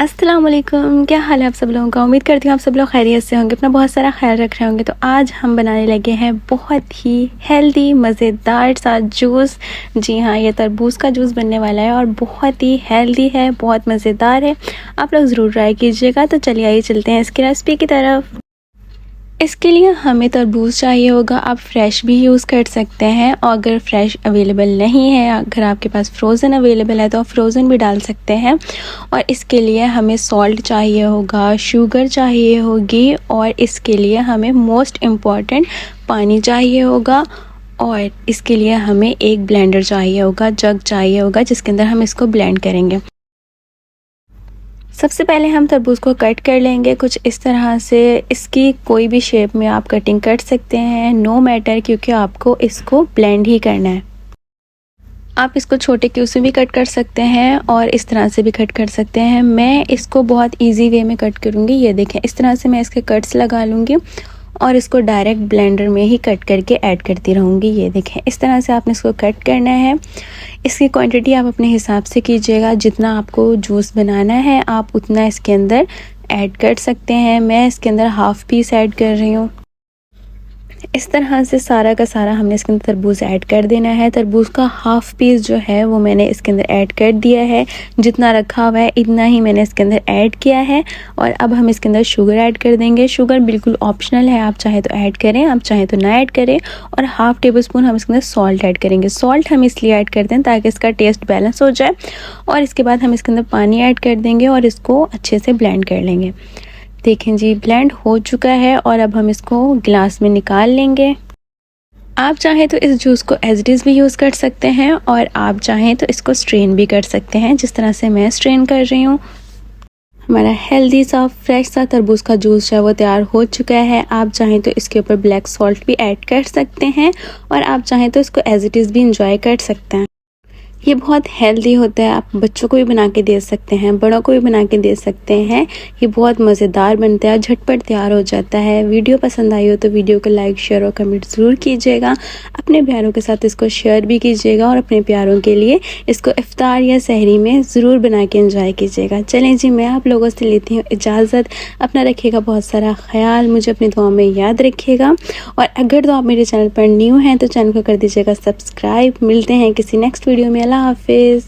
अस्सलाम वालेकुम, क्या हाल है आप सब लोगों का। उम्मीद करती हूँ आप सब लोग खैरियत से होंगे, अपना बहुत सारा ख्याल रख रहे होंगे। तो आज हम बनाने लगे हैं बहुत ही हेल्दी मज़ेदार सा जूस। जी हाँ, ये तरबूज का जूस बनने वाला है और बहुत ही हेल्दी है, बहुत मज़ेदार है। आप लोग ज़रूर ट्राई कीजिएगा। तो चलिए आइए चलते हैं इसकी रेसिपी की तरफ। इसके लिए हमें तरबूज चाहिए होगा। आप फ्रेश भी यूज़ कर सकते हैं और अगर फ्रेश अवेलेबल नहीं है, अगर आपके पास फ्रोज़न अवेलेबल है तो आप फ्रोज़न भी डाल सकते हैं। और इसके लिए हमें सॉल्ट चाहिए होगा, शुगर चाहिए होगी और इसके लिए हमें मोस्ट इम्पॉर्टेंट पानी चाहिए होगा। और इसके लिए हमें एक ब्लेंडर चाहिए होगा, जग चाहिए होगा जिसके अंदर हम इसको ब्लेंड करेंगे। सबसे पहले हम तरबूज को कट कर लेंगे कुछ इस तरह से। इसकी कोई भी शेप में आप कटिंग कर सकते हैं, नो मैटर, क्योंकि आपको इसको ब्लेंड ही करना है। आप इसको छोटे क्यूब में भी कट कर सकते हैं और इस तरह से भी कट कर सकते हैं। मैं इसको बहुत इजी वे में कट करूँगी। ये देखें, इस तरह से मैं इसके कट्स लगा लूँगी और इसको डायरेक्ट ब्लेंडर में ही कट करके ऐड करती रहूँगी। ये देखें, इस तरह से आपने इसको कट करना है। इसकी क्वांटिटी आप अपने हिसाब से कीजिएगा, जितना आपको जूस बनाना है आप उतना इसके अंदर ऐड कर सकते हैं। मैं इसके अंदर हाफ़ पीस ऐड कर रही हूँ। इस तरह से सारा का सारा हमने इसके अंदर तरबूज ऐड कर देना है। तरबूज का हाफ़ पीस जो है वो मैंने इसके अंदर ऐड कर दिया है। जितना रखा हुआ है इतना ही मैंने इसके अंदर ऐड किया है। और अब हम इसके अंदर शुगर ऐड कर देंगे। शुगर बिल्कुल ऑप्शनल है, आप चाहे तो ऐड करें, आप चाहे तो ना ऐड करें। और हाफ़ टेबल स्पून हम इसके अंदर सॉल्ट ऐड करेंगे। सॉल्ट हम इसलिए ऐड करते हैं ताकि इसका टेस्ट बैलेंस हो जाए। और इसके बाद हम इसके अंदर पानी ऐड कर देंगे और इसको अच्छे से ब्लेंड कर लेंगे। देखें जी, ब्लेंड हो चुका है और अब हम इसको गिलास में निकाल लेंगे। आप चाहें तो इस जूस को एज इट इज़ भी यूज़ कर सकते हैं और आप चाहें तो इसको स्ट्रेन भी कर सकते हैं, जिस तरह से मैं स्ट्रेन कर रही हूँ। हमारा हेल्दी सा फ्रेश सा तरबूज का जूस है वो तैयार हो चुका है। आप चाहें तो इसके ऊपर ब्लैक सॉल्ट भी ऐड कर सकते हैं और आप चाहें तो इसको एज इट इज़ भी इंजॉय कर सकते हैं। ये बहुत हेल्दी होता है, आप बच्चों को भी बना के दे सकते हैं, बड़ों को भी बना के दे सकते हैं। ये बहुत मज़ेदार बनता है, झटपट तैयार हो जाता है। वीडियो पसंद आई हो तो वीडियो को लाइक, शेयर और कमेंट ज़रूर कीजिएगा। अपने प्यारों के साथ इसको शेयर भी कीजिएगा और अपने प्यारों के लिए इसको इफ्तार या सहरी में ज़रूर बना के एंजॉय कीजिएगा। चलें जी, मैं आप लोगों से लेती हूँ इजाज़त। अपना रखिएगा बहुत सारा ख्याल, मुझे अपनी दुआ में याद रखिएगा। और अगर तो आप मेरे चैनल पर न्यू हैं तो चैनल को कर दीजिएगा सब्सक्राइब। मिलते हैं किसी नेक्स्ट वीडियो में। अल्लाह हाफिज़।